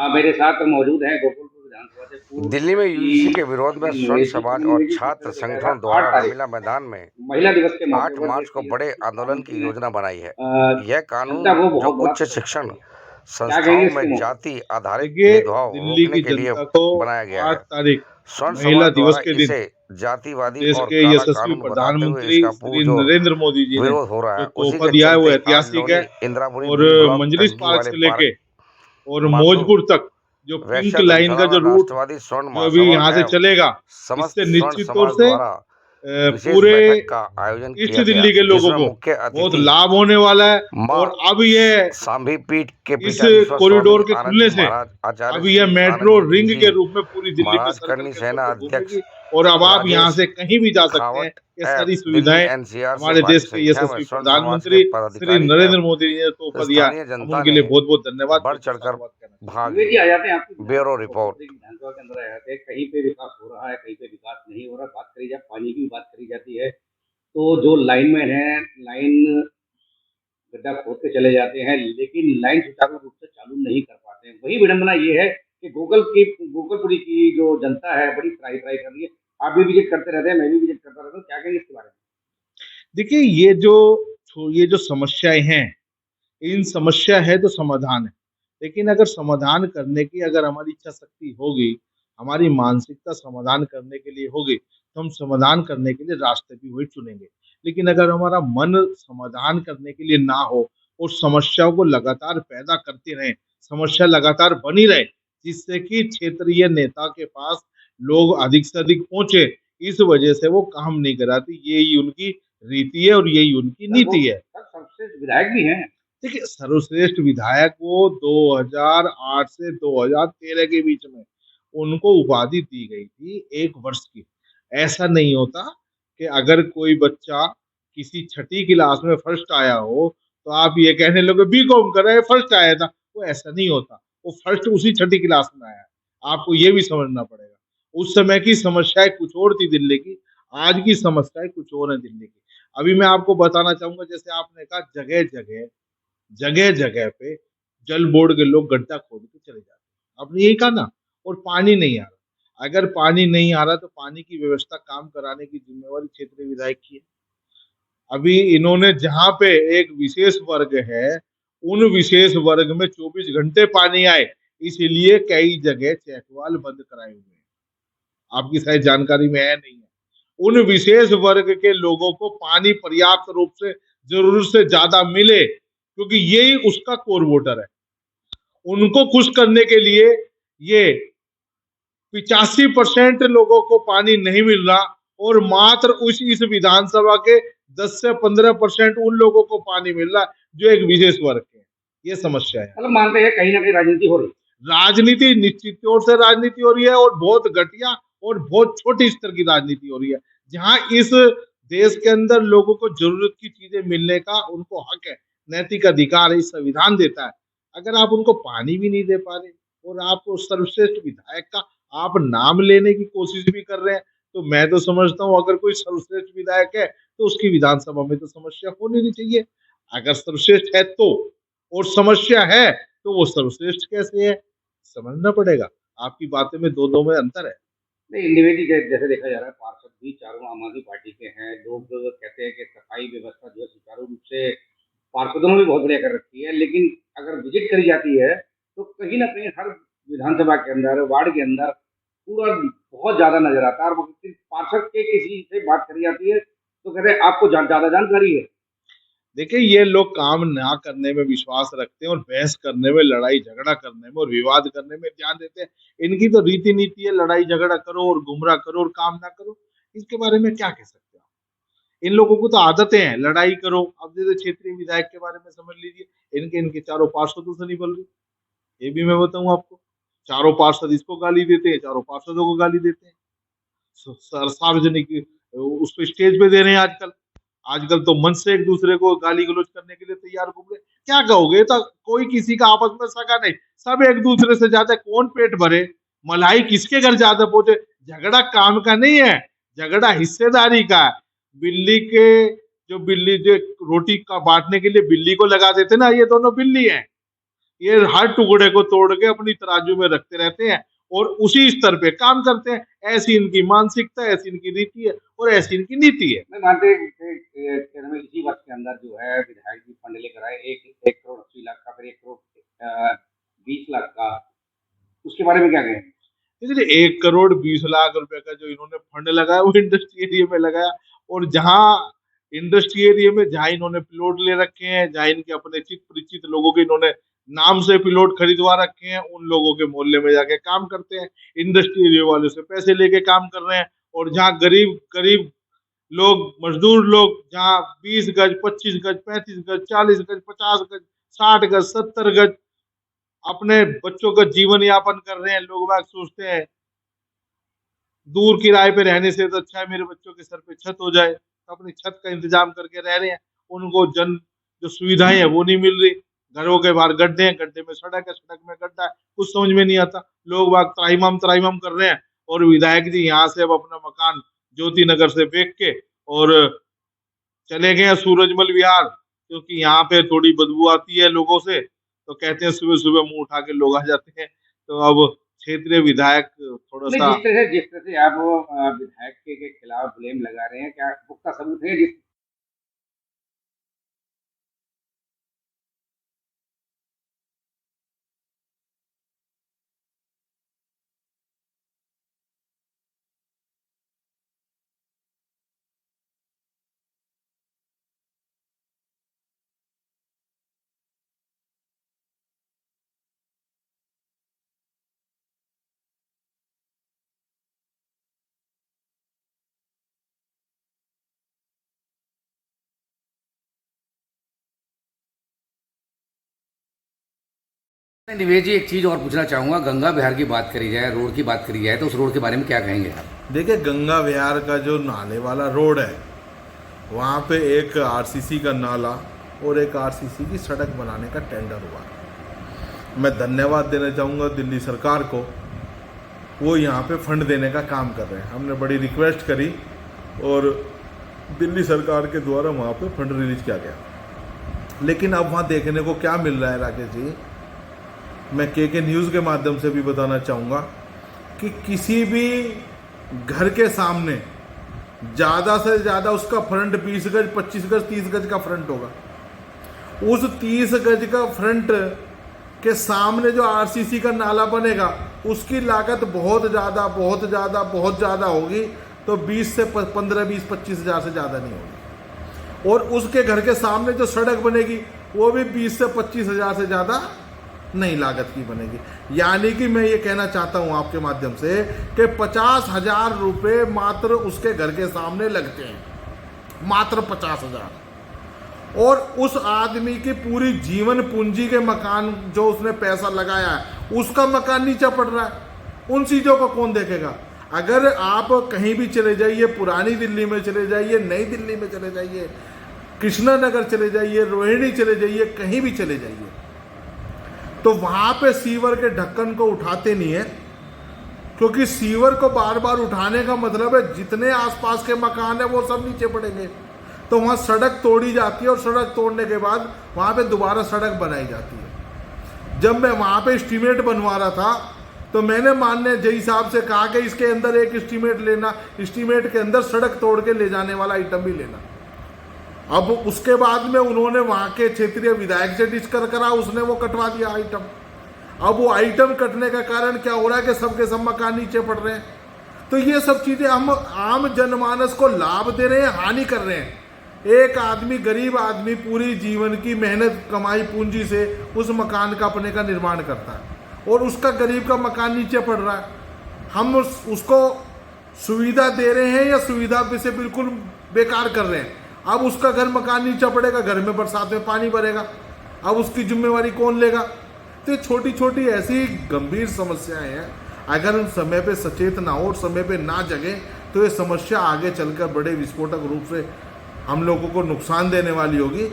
मेरे साथ मौजूद हैं गोकुलपुर विधानसभा से पूर्व दिल्ली में यूजीसी के विरोध में मंत्री स्वर्ण नरेश जी। समाज और नरेश जी, छात्र जिस तरह देखा संगठनों जाएगा द्वारा 8 तारीख रामलीला मैदान में महिला दिवस के मौके 8 पर मार्च देश को के बड़े यशस्वी आंदोलन की प्रधानमंत्री ने योजना बनाई है। यह कानून जनता को जो बहुत बड़ा उच्च भरोसा शिक्षण दिया। क्या कहेंगे संस्थाओं इसके में मौके पर? जाति आधारित देखिए, भेदभाव दिल्ली रोकने की के लिए जनता को बनाया गया 8 है। तारीख स्वर्ण महिला समाज दिवस द्वारा के दिन इसे जातिवादी देश और के काला यशस्वी कानून बताते हुए प्रधानमंत्री इसका श्री जो नरेंद्र मोदी जी ने विरोध हो रहा जो है, उसी तोहफा के दिया है वो चलते आज ऐतिहासिक है। लोनी इंद्रापुरी और बी ब्लॉक मंजलिस कसगी पार्क वाले से पार्क लेके और माथुर मौजपुर तक जो पिंक वैश्य लाइन का धर्मशाला जो में रूट राष्ट्रवादी स्वर्ण जो अभी महासभा यहाँ से एवं चलेगा, समस्त इससे स्वर्ण निश्चित तौर समाज से द्वारा विशेष पूरे बैठक का आयोजन ईस्ट किया गया, दिल्ली के लोगों जिसमें को मुख्य बहुत अतिथि लाभ होने वाला है। मां और अब ये सांभी पीठ के इस पीठाधीश्वर स्वामी कॉरिडोर के आनंद खुलने जी से महाराज, आचार्य अब यह श्री मेट्रो आनंद रिंग जी के रूप में पूरी दिल्ली के महाराज, सर्कल करनी के अंदर सेना में अध्यक्ष घूमेगी। और अब आप यहाँ राजेश से कहीं भी जा सकते हैं। खावट ये सारी एवं दिल्ली सुविधाएं एनसीआर से हमारे भारी देश के संख्या में यशस्वी स्वर्ण समाज के प्रधानमंत्री श्री पदाधिकारी नरेंद्र एवं मोदी जी ने तोहफा दिया। स्थानीय हम जनता उनके ने लिए बहुत बहुत धन्यवाद, बढ़ बहुत बहुत चढ़कर साधुवाद कहना चाहते भाग विवेक जी, आ लिया। जाते हैं आपकी ब्यूरो विधानसभा रिपोर्ट। गोकुलपुर की विधानसभा के अंदर आ जाते हैं। कहीं पे विकास हो रहा है, कहीं पे विकास नहीं हो रहा। बात करी जाए पानी की, बात करी जाती है तो जो लाइनमैन है, लाइन गड्ढा खोद के चले जाते हैं, लेकिन लाइन सुचारू रूप से चालू नहीं कर पाते हैं। वही विडंबना ये है कि गोकुलपुरी की जो जनता है बड़ी त्राही त्राही कर रही है। आप भी विजिट करते रहते हैं, मैं भी विजिट करता रहता हूँ। क्या कहेंगे इसके बारे में? देखिए, ये जो समस्याएं हैं, इन समस्या है तो समाधान है। लेकिन अगर समाधान करने की अगर हमारी इच्छा शक्ति होगी, हमारी मानसिकता समाधान करने के लिए होगी, तो हम समाधान करने के लिए रास्ते भी वही चुनेंगे। लेकिन अगर हमारा मन समाधान करने के लिए ना हो और समस्याओं को लगातार पैदा करते रहें, समस्या लगातार बनी रहे, जिससे कि क्षेत्रीय नेता के पास लोग अधिक से अधिक पहुंचे, इस वजह से वो काम नहीं कराती। यही उनकी रीति है और यही उनकी सर वो नीति है। सर सर्वश्रेष्ठ विधायक भी हैं। देखिए, सर्वश्रेष्ठ विधायक वो 2008 से 2013 के बीच में उनको उपाधि दी गई थी 1 वर्ष की। ऐसा नहीं होता कि अगर कोई बच्चा किसी छठी क्लास में फर्स्ट आया हो, तो आप ये कहने लगो बीकॉम कर रहा है फर्स्ट आया था। वो ऐसा नहीं होता, वो फर्स्ट उसी छठी क्लास में आया है। आपको ये भी समझना पड़ेगा। उस समय की समस्याएँ कुछ और थी दिल्ली की, आज की समस्याएँ कुछ और है दिल्ली की। अभी मैं आपको बताना चाहूँगा, जैसे आपने कहा जगह-जगह पे जल बोर्ड के लोग गड्ढा खोद के चले जाते हैं। आपने यही कहा ना। और पानी नहीं आ रहा। अगर पानी नहीं आ रहा तो पानी की व्यवस्था काम कराने की जिम्मेवारी क्षेत्रीय विधायक की है। अभी इन्होंने जहाँ पे एक विशेष वर्ग है, उन विशेष वर्ग में 24 घंटे पानी आए, इसीलिए कई जगह चेकवाल बंद कराए हुए हैं। आपकी शायद जानकारी में है, नहीं है। उन विशेष वर्ग के लोगों को पानी पर्याप्त रूप से जरूरत से ज्यादा मिले, क्योंकि यही उसका कोर वोटर है। उनको खुश करने के लिए ये 85% लोगों को पानी नहीं मिल रहा और मात्र इस विधानसभा के 10 से 15% उन लोगों को पानी मिल रहा जो एक विशेष वर्ग के हैं। ये समस्या है। मतलब मानते हैं कहीं ना कहीं राजनीति हो रही है। राजनीति निश्चित तौर से राजनीति हो रही है और बहुत घटिया और बहुत छोटी स्तर की राजनीति हो रही है। जहां इस देश के अंदर लोगों को जरूरत की चीजें मिलने का उनको हक है, नैतिक अधिकार है, संविधान देता है। अगर आप उनको पानी भी नहीं दे पा रहे और आप सर्वश्रेष्ठ विधायक का आप नाम लेने की कोशिश भी कर रहे हैं, तो मैं तो समझता हूँ अगर कोई सर्वश्रेष्ठ विधायक है तो उसकी विधानसभा में तो समस्या होनी नहीं चाहिए। अगर सर्वश्रेष्ठ है तो, और समस्या है तो वो सर्वश्रेष्ठ कैसे है, समझना पड़ेगा। आपकी बातें में दो में अंतर है। नहीं, इंडिविजुअली जैसे देखा जा रहा है, पार्षद भी चारों आम आदमी पार्टी के हैं। लोग कहते हैं कि सफाई व्यवस्था जो है सुचारू रूप से पार्षदों ने भी बहुत बढ़िया कर रखी है। लेकिन अगर विजिट करी जाती है तो कहीं ना कहीं हर विधानसभा के अंदर, वार्ड के अंदर पूरा बहुत ज्यादा नजर आता है। और पार्षद के किसी से बात करी जाती है तो कहते हैं आपको ज्यादा जानकारी है। देखिए, ये लोग काम ना करने में विश्वास रखते हैं और बहस करने में, लड़ाई झगड़ा करने में और विवाद करने में ध्यान देते हैं। इनकी तो रीति नीति है लड़ाई झगड़ा करो और गुमराह करो और काम ना करो। इसके बारे में क्या कह सकते हो? इन लोगों को तो आदतें हैं लड़ाई करो। अब जैसे क्षेत्रीय विधायक के बारे में समझ लीजिए, इनके चारों पार्षदों से नहीं बन रही। ये भी मैं बताऊं आपको, चारों पार्षद इसको गाली देते हैं, चारों पार्षदों को गाली देते हैं। सार्वजनिक उस पर स्टेज पे दे रहे हैं आजकल। आजकल तो मंच से एक दूसरे को गाली गलौज करने के लिए तैयार घूम रहे। क्या कहोगे? तो कोई किसी का आपस में सगा नहीं, सब एक दूसरे से जाते। कौन पेट भरे, मलाई किसके घर ज्यादा पहुंचे। झगड़ा काम का नहीं है, झगड़ा हिस्सेदारी का है। बिल्ली जो रोटी का बांटने के लिए बिल्ली को लगा देते ना, ये दोनों बिल्ली हैं। ये हर टुकड़े को तोड़ के अपनी तराजू में रखते रहते हैं और उसी स्तर पे काम करते हैं। ऐसी इनकी मानसिकता, ऐसी इनकी रीति है और ऐसी इनकी नीति है। मैं मानते हैं कि इसी वर्ष के अंदर जो है विधायक जी फंड लेकर आए 1,80,00,000 का, फिर 1,20,00,000 का, उसके बारे में क्या कहेंगे? इसलिए 1,20,00,000 रुपए का जो इन्होंने फंड लगाया वो इंडस्ट्री एरिया में लगाया, और जहां इंडस्ट्री एरिया में जहां इन्होंने प्लॉट ले रखे हैं, जहां इनके अपने चित परिचित लोगों के इन्होंने नाम से प्लॉट खरीदवा रखे हैं, उन लोगों के मोहल्ले में जाके काम करते हैं, इंडस्ट्री एरिया वालों से पैसे लेके काम कर रहे हैं। और जहाँ गरीब गरीब लोग, मजदूर लोग, जहाँ 20 गज, 25 गज, 35 गज, 40 गज, 50 गज, 60 गज, 70 गज अपने बच्चों का जीवन यापन कर रहे हैं, लोग बाग सोचते हैं दूर किराए पे रहने से तो अच्छा है मेरे बच्चों के सर पे छत हो जाए, तो अपनी छत का इंतजाम करके रह रहे हैं। उनको जो सुविधाएं है वो नहीं मिल रही। घरों के बाहर गड्ढे हैं, गड्ढे में सड़क है, सड़क में गड्ढा है, कुछ समझ में नहीं आता। लोग बाग त्राहिमाम कर रहे हैं और विधायक जी यहाँ से अब अपना मकान ज्योति नगर से बेच के और चले गए हैं सूरजमल विहार, क्योंकि यहाँ पे थोड़ी बदबू आती है लोगों से, तो कहते हैं सुबह सुबह मुंह उठा के लोग आ जाते हैं। तो अब क्षेत्रीय विधायक थोड़ा सा जिस तरह से आप विधायक के खिलाफ ब्लेम लगा रहे हैं, क्या पुख्ता सबूत है? निवेश जी, एक चीज़ और पूछना चाहूँगा, गंगा विहार की बात करी जाए, रोड की बात करी जाए, तो उस रोड के बारे में क्या कहेंगे आप? देखिए, गंगा विहार का जो नाले वाला रोड है, वहाँ पे एक आरसीसी का नाला और एक आरसीसी की सड़क बनाने का टेंडर हुआ। मैं धन्यवाद देना चाहूँगा दिल्ली सरकार को, वो यहाँ पे फंड देने का काम कर रहे हैं। हमने बड़ी रिक्वेस्ट करी और दिल्ली सरकार के द्वारा वहाँ पे फंड रिलीज किया गया। लेकिन अब वहाँ देखने को क्या मिल रहा है राकेश जी, मैं के न्यूज़ के माध्यम से भी बताना चाहूँगा कि किसी भी घर के सामने ज़्यादा से ज़्यादा उसका फ्रंट 20 गज, 25 गज, 30 गज का फ्रंट होगा। उस 30 गज का फ्रंट के सामने जो आरसीसी का नाला बनेगा, उसकी लागत बहुत ज़्यादा होगी। तो 20 से 15, 20, 25 हज़ार से ज़्यादा नहीं होगी। और उसके घर के सामने जो सड़क बनेगी वो भी 20 से 25 हज़ार से ज़्यादा नहीं लागत की बनेगी। यानी कि मैं ये कहना चाहता हूँ आपके माध्यम से कि 50,000 रुपये मात्र उसके घर के सामने लगते हैं, मात्र 50,000। और उस आदमी की पूरी जीवन पूंजी के मकान जो उसने पैसा लगाया है, उसका मकान नीचे पड़ रहा है। उन चीज़ों को कौन देखेगा? अगर आप कहीं भी चले जाइए, पुरानी दिल्ली में चले जाइए, नई दिल्ली में चले जाइए, कृष्णा नगर चले जाइए, रोहिणी चले जाइए, कहीं भी चले जाइए, तो वहाँ पे सीवर के ढक्कन को उठाते नहीं है, क्योंकि सीवर को बार बार उठाने का मतलब है जितने आसपास के मकान है वो सब नीचे पड़ेंगे। तो वहाँ सड़क तोड़ी जाती है और सड़क तोड़ने के बाद वहाँ पे दोबारा सड़क बनाई जाती है। जब मैं वहाँ पे एस्टीमेट बनवा रहा था तो मैंने माननीय जई साहब से कहा कि इसके अंदर एक एस्टीमेट लेना, एस्टीमेट के अंदर सड़क तोड़ के ले जाने वाला आइटम भी लेना। अब उसके बाद में उन्होंने वहाँ के क्षेत्रीय विधायक से डिस्कस करा, उसने वो कटवा दिया आइटम। अब वो आइटम कटने का कारण क्या हो रहा है कि सबके सब मकान नीचे पड़ रहे हैं। तो ये सब चीज़ें हम आम जनमानस को लाभ दे रहे हैं, हानि कर रहे हैं। एक आदमी, गरीब आदमी पूरी जीवन की मेहनत कमाई पूंजी से उस मकान का अपने का निर्माण करता है और उसका गरीब का मकान नीचे पड़ रहा है। हम उसको सुविधा दे रहे हैं या सुविधा से बिल्कुल बेकार कर रहे हैं। अब उसका घर मकान नीचे पड़ेगा, घर में बरसात में पानी भरेगा, अब उसकी जिम्मेवारी कौन लेगा? तो छोटी छोटी ऐसी गंभीर समस्याएं हैं, अगर हम समय पे सचेत ना हो और समय पे ना जगे तो ये समस्या आगे चलकर बड़े विस्फोटक रूप से हम लोगों को नुकसान देने वाली होगी।